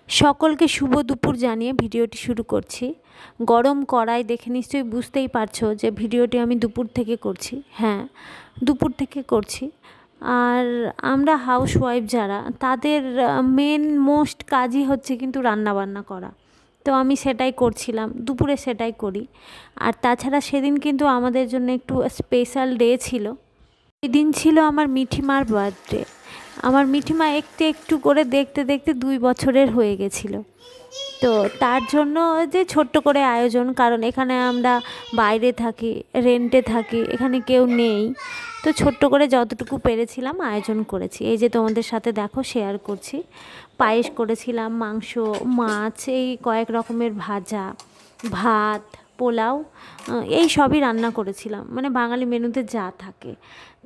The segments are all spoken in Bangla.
সকলকে শুভ দুপুর জানিয়ে ভিডিওটি শুরু করছি। গরম কড়াই দেখে নিশ্চয়ই বুঝতেই পারছো যে ভিডিওটি আমি দুপুর থেকে করছি। হ্যাঁ, দুপুর থেকে করছি। আর আমরা হাউসওয়াইফ যারা, তাদের মেন মোস্ট কাজই হচ্ছে কিন্তু রান্নাবান্না করা। তো আমি সেটাই করছিলাম, দুপুরে সেটাই করি। আর তাছাড়া সেদিন কিন্তু আমাদের জন্য একটু স্পেশাল ডে ছিল। এই দিন ছিল আমার মিঠিমার বার্থডে। আমার মিঠিমা একটু একটু করে দেখতে দেখতে 2 বছরের হয়ে গেছিলো। তো তার জন্য যে ছোট্ট করে আয়োজন, কারণ এখানে আমরা বাইরে থাকি, রেন্টে থাকি, এখানে কেউ নেই। তো ছোট্ট করে যতটুকু পেরেছিলাম আয়োজন করেছি। এই যে তোমাদের সাথে দেখো শেয়ার করছি। পায়েস করেছিলাম, মাংস, মাছ, এই কয়েক রকমের ভাজা, ভাত, পোলাও, এই সবই রান্না করেছিলাম, মানে বাঙালি মেনুতে যা থাকে।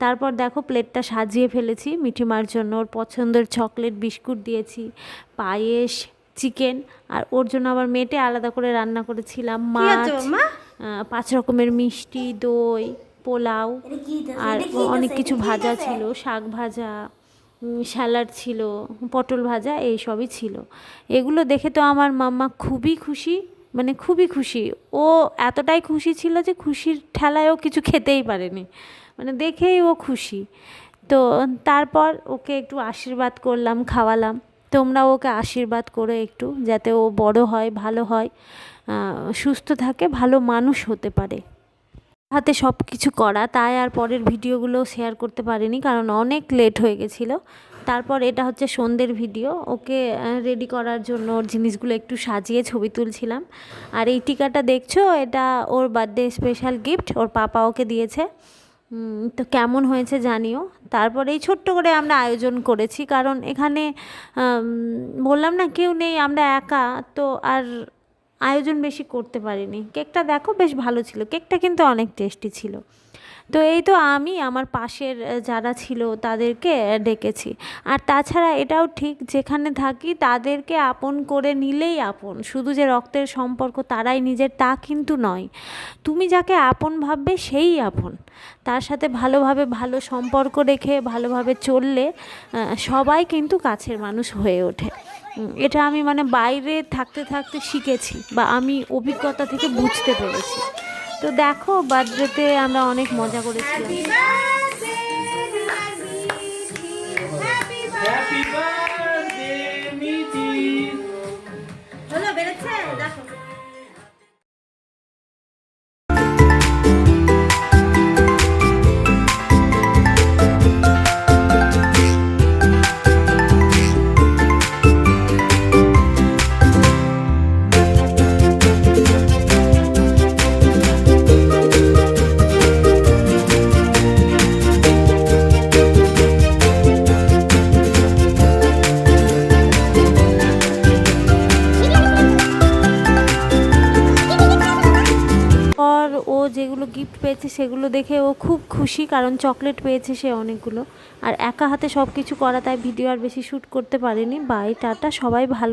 তারপর দেখো প্লেটটা সাজিয়ে ফেলেছি মিঠিমার জন্য। ওর পছন্দের চকলেট বিস্কুট দিয়েছি, পায়েস, চিকেন, আর ওর জন্য আবার মেটে আলাদা করে রান্না করেছিলাম মাছ, 5 রকমের মিষ্টি, দই, পোলাও, আর অনেক কিছু ভাজা ছিল, শাক ভাজা, স্যালাড ছিল, পটল ভাজা, এই সবই ছিল। এগুলো দেখে তো আমার মাম্মা খুবই খুশি, মানে খুবই খুশি। ও এতটাই খুশি ছিল যে খুশির ঠেলায়ও কিছু খেতেই পারেনি, মানে দেখেই ও খুশি। তো তারপর ওকে একটু আশীর্বাদ করলাম, খাওয়ালাম। তোমরা ওকে আশীর্বাদ করো একটু, যাতে ও বড় হয়, ভালো হয়, সুস্থ থাকে, ভালো মানুষ হতে পারে। হাতে সব কিছু করা, তাই আর পরের ভিডিওগুলো শেয়ার করতে পারিনি, কারণ অনেক লেট হয়ে গেছিলো। তারপর এটা হচ্ছে সন্ধ্যের ভিডিও। ওকে রেডি করার জন্য ওর জিনিসগুলো একটু সাজিয়ে ছবি তুলছিলাম। আর এই টিকাটা দেখছো, এটা ওর বার্থডে স্পেশাল গিফট, ওর পাপা ওকে দিয়েছে। তো কেমন হয়েছে জানিও। তারপর এই ছোট্ট করে আমরা আয়োজন করেছি, কারণ এখানে বললাম না কেউ নেই, আমরা একা, তো আর আয়োজন বেশি করতে পারিনি। কেকটা দেখো বেশ ভালো ছিল, কেকটা কিন্তু অনেক টেস্টি ছিল। তো এই তো আমি আমার পাশের যারা ছিল তাদেরকে ডেকেছি। আর তাছাড়া এটাও ঠিক, যেখানে থাকি তাদেরকে আপন করে নিলেই আপন। শুধু যে রক্তের সম্পর্ক তারাই নিজের, তা কিন্তু নয়। তুমি যাকে আপন ভাববে সেই আপন। তার সাথে ভালোভাবে ভালো সম্পর্ক রেখে ভালোভাবে চললে সবাই কিন্তু কাছের মানুষ হয়ে ওঠে। এটা আমি মানে বাইরে থাকতে থাকতে শিখেছি, বা আমি অভিজ্ঞতা থেকে বুঝতে পেরেছি। তো দেখো বার্থডেতে আমরা অনেক মজা করেছিলাম। ও যেগুলো গিফট পেয়েছে সেগুলো দেখে ও খুব খুশি, কারণ চকলেট পেয়েছে সে অনেকগুলো। আর একা হাতে সব কিছু করা, তাই ভিডিও আর বেশি শ্যুট করতে পারিনি। বাই, টাটা, সবাই ভালো।